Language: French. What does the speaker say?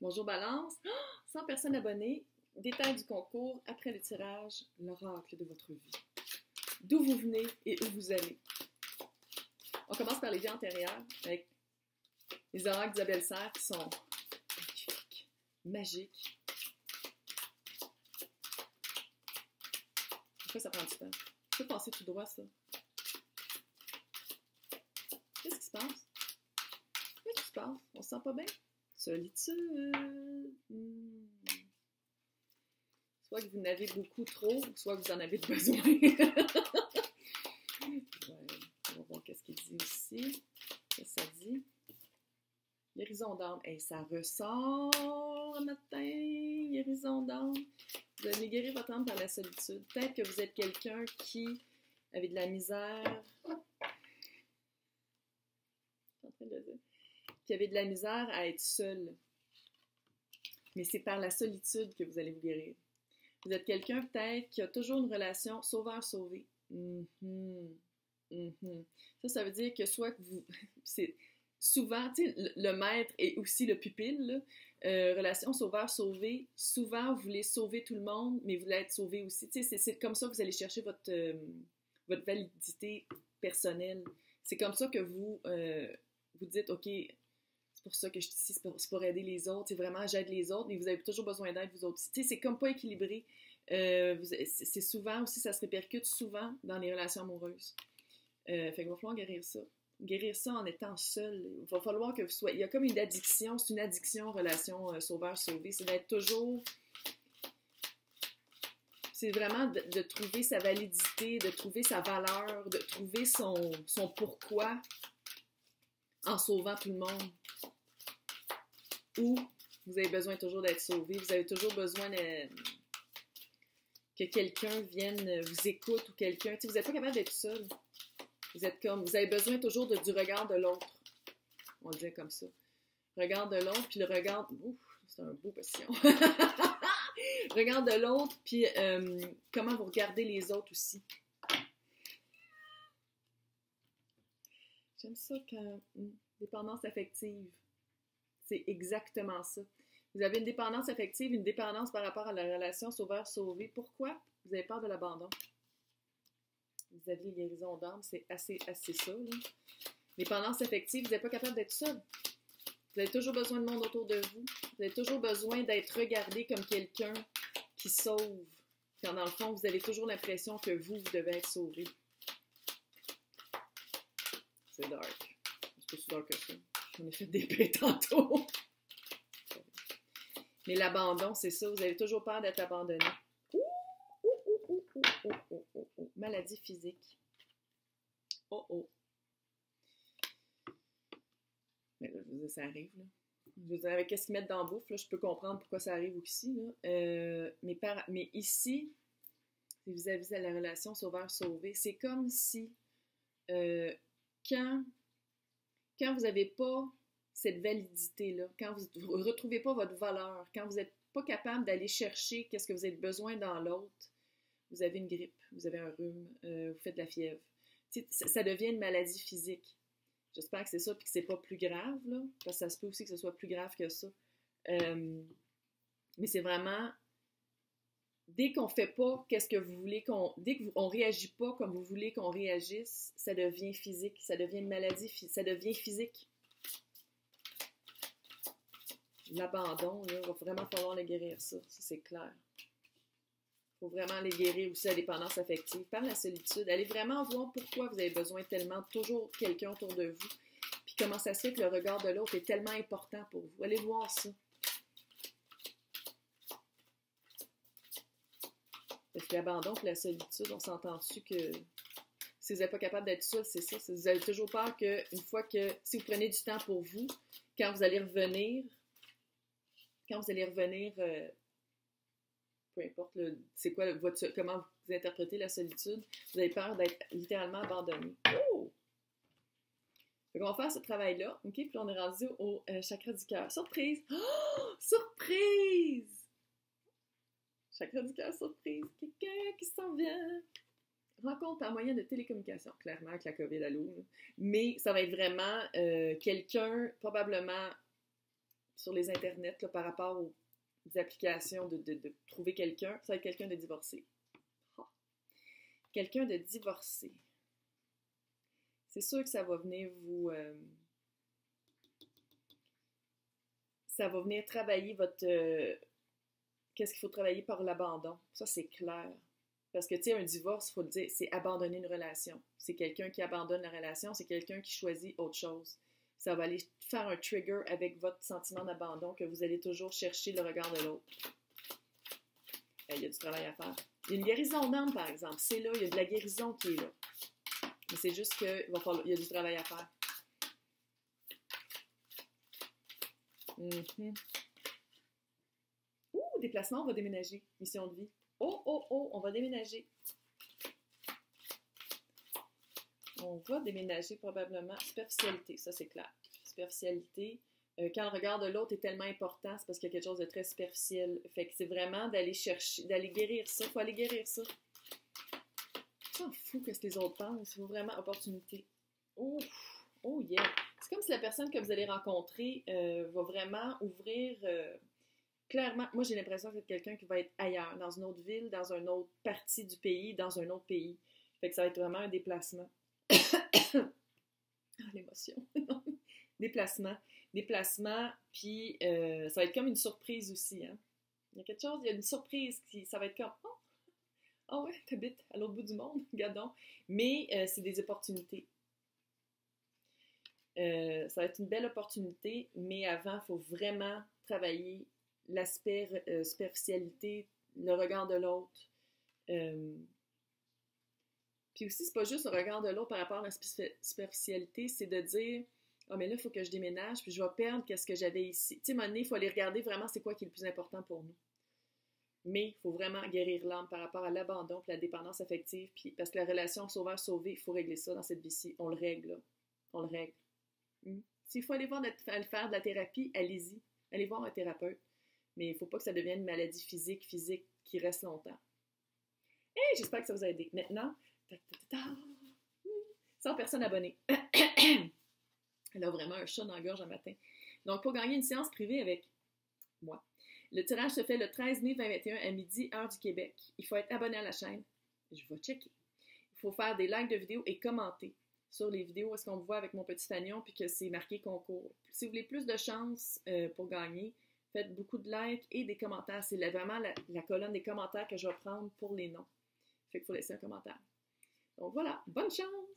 Bonjour Balance, 100 personnes abonnées, détails du concours après le tirage, l'oracle de votre vie. D'où vous venez et où vous allez. On commence par les vies antérieures avec les oracles d'Isabelle Serre qui sont magnifiques, magiques. Pourquoi ça prend du temps? Je peux passer tout droit ça. Qu'est-ce qui se passe? Qu'est-ce qui se passe? On se sent pas bien? Solitude. Soit que vous n'avez beaucoup trop, soit que vous en avez besoin. Ouais, on va voir qu'est-ce qu'il dit ici. Qu'est-ce que ça dit? Guérison d'âme. Hey, ça ressort le matin. Guérison d'âme. Vous allez guérir votre âme par la solitude. Peut-être que vous êtes quelqu'un qui avait de la misère. Je suis en train de le dire. Qui avait de la misère à être seul. Mais c'est par la solitude que vous allez vous guérir. Vous êtes quelqu'un peut-être qui a toujours une relation sauveur-sauvé. Ça veut dire que soit que vous... c'est souvent, tu sais, le maître est aussi le pupille, là. Relation sauveur-sauvé, souvent vous voulez sauver tout le monde, mais vous voulez être sauvé aussi. Tu sais, c'est comme ça que vous allez chercher votre validité personnelle. C'est comme ça que vous dites, OK, c'est pour ça que je suis ici, c'est pour aider les autres. C'est vraiment, j'aide les autres, mais vous avez toujours besoin d'aide, vous autres. Tu sais, c'est comme pas équilibré. C'est souvent aussi, ça se répercute souvent dans les relations amoureuses. Fait qu'il va falloir guérir ça. Guérir ça en étant seul. Il va falloir que vous soyez... Il y a comme une addiction, c'est une addiction, relation sauveur-sauvé. C'est d'être toujours... C'est vraiment de trouver sa validité, de trouver sa valeur, de trouver son pourquoi en sauvant tout le monde. Ou vous avez besoin toujours d'être sauvé, vous avez toujours besoin que quelqu'un vienne vous écoute ou quelqu'un... Tu sais, vous n'êtes pas capable d'être seul. Vous êtes comme... Vous avez besoin toujours du regard de l'autre. On le dit comme ça. Regard de l'autre, puis le regard... Ouf, c'est un beau question. Regard de l'autre, puis comment vous regardez les autres aussi. J'aime ça quand... Dépendance affective. C'est exactement ça. Vous avez une dépendance affective, une dépendance par rapport à la relation sauveur-sauvé. Pourquoi? Vous avez peur de l'abandon. Vous aviez guérison d'âme, c'est assez ça, là. Dépendance affective, vous n'êtes pas capable d'être seul. Vous avez toujours besoin de monde autour de vous. Vous avez toujours besoin d'être regardé comme quelqu'un qui sauve. Quand dans le fond, vous avez toujours l'impression que vous devez être sauvé. C'est dark. C'est pas si dark que ça. On a fait des paix tantôt. Mais l'abandon, c'est ça. Vous avez toujours peur d'être abandonné. Maladie physique. Mais là, je veux dire, ça arrive, là. Je veux dire, avec qu'est-ce qu'ils mettent dans la bouffe, là, je peux comprendre pourquoi ça arrive aussi, là. Mais ici, vis-à-vis de la relation sauveur-sauvé, c'est comme si quand vous n'avez pas cette validité-là, quand vous ne retrouvez pas votre valeur, quand vous n'êtes pas capable d'aller chercher qu'est-ce que vous avez besoin dans l'autre, vous avez une grippe, vous avez un rhume, vous faites de la fièvre. Ça devient une maladie physique. J'espère que c'est ça et que c'est pas plus grave, là, parce que ça se peut aussi que ce soit plus grave que ça. Mais c'est vraiment... Dès qu'on fait pas qu'est-ce que vous voulez dès qu'on réagit pas comme vous voulez qu'on réagisse, ça devient physique, ça devient une maladie, ça devient physique. L'abandon, là, il va vraiment falloir le guérir, ça c'est clair. Il faut vraiment les guérir aussi la dépendance affective par la solitude. Allez vraiment voir pourquoi vous avez besoin tellement toujours quelqu'un autour de vous, puis comment ça se fait que le regard de l'autre est tellement important pour vous. Allez voir ça. Parce que l'abandon et la solitude, on s'entend dessus que si vous n'êtes pas capable d'être seul, c'est ça. Vous avez toujours peur qu'une fois que, si vous prenez du temps pour vous, quand vous allez revenir, peu importe c'est quoi comment vous interprétez la solitude, vous avez peur d'être littéralement abandonné. Oh! Donc on va faire ce travail-là, ok? Puis on est rendu au chakra du cœur. Surprise! Oh! Surprise! Chakra du cœur, surprise! Quelqu'un qui s'en vient! Rencontre par moyen de télécommunication, clairement avec la COVID à l'eau, mais ça va être vraiment quelqu'un, probablement, sur les internets là, par rapport aux applications de trouver quelqu'un, ça va être quelqu'un de divorcé. Oh. Quelqu'un de divorcé. C'est sûr que ça va venir vous... ça va venir travailler votre... qu'est-ce qu'il faut travailler par l'abandon? Ça, c'est clair. Parce que, tu sais, un divorce, il faut le dire, c'est abandonner une relation. C'est quelqu'un qui abandonne la relation, c'est quelqu'un qui choisit autre chose. Ça va aller faire un trigger avec votre sentiment d'abandon que vous allez toujours chercher le regard de l'autre. Il y a du travail à faire. Il y a une guérison d'âme, par exemple. C'est là, il y a de la guérison qui est là. Mais c'est juste qu'il y a du travail à faire. Ouh, déplacement, on va déménager. Mission de vie. Oh, on va déménager. On va déménager probablement. Superficialité, ça c'est clair. Superficialité. Quand le regard de l'autre est tellement important, c'est parce qu'il y a quelque chose de très superficiel. Fait que c'est vraiment d'aller chercher, d'aller guérir ça. Il faut aller guérir ça. On s'en fout que ce que les autres pensent. Il faut vraiment opportunité. Oh yeah. C'est comme si la personne que vous allez rencontrer va vraiment ouvrir... clairement, moi j'ai l'impression que c'est quelqu'un qui va être ailleurs, dans une autre ville, dans une autre partie du pays, dans un autre pays. Fait que ça va être vraiment un déplacement. L'émotion. Déplacement, puis ça va être comme une surprise aussi. Hein? Il y a quelque chose, il y a une surprise qui, ça va être comme oh ouais, t'habites à l'autre bout du monde, gadon. Mais c'est des opportunités. Ça va être une belle opportunité, mais avant, il faut vraiment travailler l'aspect superficialité, le regard de l'autre. Puis aussi, c'est pas juste le regard de l'autre par rapport à la superficialité, c'est de dire « Ah, mais là, il faut que je déménage, puis je vais perdre qu'est-ce que j'avais ici. » Tu sais, à un moment donné, il faut aller regarder vraiment c'est quoi qui est le plus important pour nous. Mais il faut vraiment guérir l'âme par rapport à l'abandon puis la dépendance affective, puis parce que la relation sauveur-sauvé, il faut régler ça dans cette vie-ci. On le règle, là. On le règle. S'il faut aller faire de la thérapie, allez-y. Allez voir un thérapeute. Mais il ne faut pas que ça devienne une maladie physique qui reste longtemps. Et j'espère que ça vous a aidé. Maintenant, 100 personnes abonnées. Elle a vraiment un chat dans la gorge un matin. Donc, pour gagner une séance privée avec moi, le tirage se fait le 13 mai 2021 à midi, heure du Québec. Il faut être abonné à la chaîne. Je vais checker. Il faut faire des likes de vidéos et commenter sur les vidéos. Est-ce qu'on me voit avec mon petit fanion puis que c'est marqué concours. Si vous voulez plus de chances pour gagner, faites beaucoup de likes et des commentaires. C'est vraiment la colonne des commentaires que je vais prendre pour les noms. Fait qu'il faut laisser un commentaire. Donc voilà, bonne chance!